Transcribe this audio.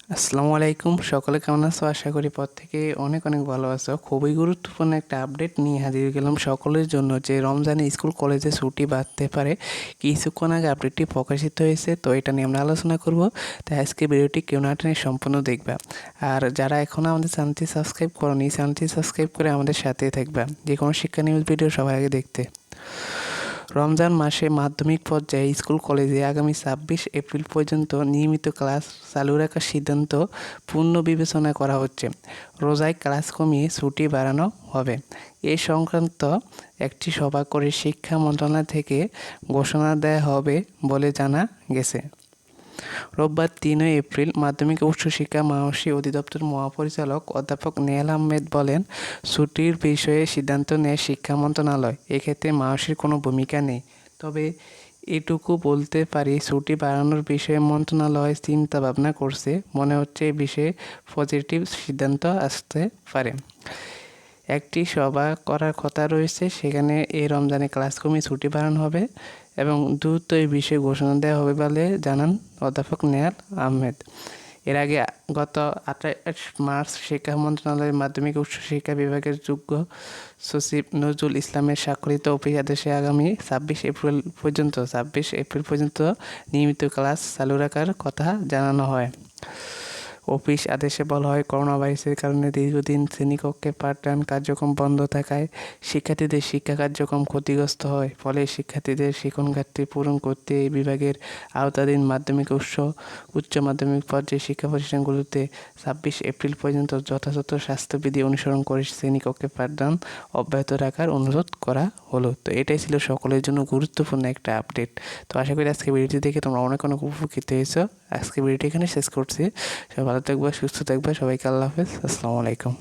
আসসালামু আলাইকুম, সকলে কেমন আছো? আশা করি পর থেকে অনেক অনেক ভালো আছো। খুবই গুরুত্বপূর্ণ একটা আপডেট নিয়ে হাজির গেলাম সকলের জন্য, যে রমজানে স্কুল কলেজে ছুটি বাড়তে পারে। কিছুক্ষণ আগে আপডেটটি প্রকাশিত হয়েছে, তো এটা নিয়ে আমরা আলোচনা করব। তাই আজকে ভিডিওটি কেউ না টেনে সম্পূর্ণ দেখবা। আর যারা এখনও আমাদের চ্যানেলটি সাবস্ক্রাইব করোনি, চ্যানেলটি সাবস্ক্রাইব করে আমাদের সাথেই থাকবা, যে কোনো শিক্ষা নিউজ ভিডিও সবার আগে দেখতে। রমজান মাসে মাধ্যমিক পর্যায়ে স্কুল কলেজে আগামী ২৬ এপ্রিল পর্যন্ত নিয়মিত ক্লাস চালু রাখার সিদ্ধান্ত পুনর্বিবেচনা করা হচ্ছে। রোজায় ক্লাস কমিয়ে ছুটি বাড়ানো হবে। এ সংক্রান্ত একটি সভা করে শিক্ষা মন্ত্রণালয় থেকে ঘোষণা দেওয়া হবে বলে জানা গেছে। রোববার ৩ এপ্রিল মাধ্যমিক উচ্চশিক্ষা মহাশী অধিদপ্তর মহাপরিচালক অধ্যাপক নেহাল আহমেদ বলেন, ছুটির বিষয়ে সিদ্ধান্ত নেয় শিক্ষা মন্ত্রণালয়। এক্ষেত্রে মহাশীর কোনো ভূমিকা নেই। তবে এটুকু বলতে পারি, ছুটি বাড়ানোর বিষয়ে মন্ত্রণালয় চিন্তা ভাবনা করছে। মনে হচ্ছে এই বিষয়ে পজিটিভ সিদ্ধান্ত আসতে পারে। একটি সভা করার কথা রয়েছে, সেখানে এই রমজানে ক্লাস কমিয়ে ছুটি বাড়ানো হবে এবং দ্রুত এই বিষয়ে ঘোষণা দেওয়া হবে বলে জানান অধ্যাপক নেহাল আহমেদ। এর আগে গত ২৮ মার্চ শিক্ষা মন্ত্রণালয়ের মাধ্যমিক উচ্চশিক্ষা বিভাগের যুগ্ম সচিব নজরুল ইসলামের স্বাক্ষরিত অফিস আদেশে আগামী ২৬ এপ্রিল পর্যন্ত নিয়মিত ক্লাস চালু রাখার কথা জানানো হয়। অফিস আদেশে বলা হয়, করোনা ভাইরাসের কারণে দীর্ঘদিন শ্রেণীকক্ষে পাঠদান কার্যক্রম বন্ধ থাকায় শিক্ষার্থীদের শিক্ষা কার্যক্রম ক্ষতিগ্রস্ত হয়। ফলে শিক্ষার্থীদের শিক্ষণ ঘাটতি পূরণ করতে এই বিভাগের আওতাধীন মাধ্যমিক উচ্চ মাধ্যমিক পর্যায়ে শিক্ষা প্রতিষ্ঠানগুলোতে ২৬ এপ্রিল পর্যন্ত যথাযথ স্বাস্থ্যবিধি অনুসরণ করে শ্রেণীকক্ষে পাঠদান অব্যাহত রাখার অনুরোধ করা হলো। তো এটাই ছিল সকলের জন্য গুরুত্বপূর্ণ একটা আপডেট। তো আশা করি আজকে ভিডিওটি দেখে তোমরা অনেক অনেক উপকৃত হয়েছো। আজকে ভিডিওটি এখানে শেষ করছি। সবাই ভালো থাকবে, সুস্থ থাকবে। সবাইকে আল্লাহ হাফেজ, আসসালামু আলাইকুম।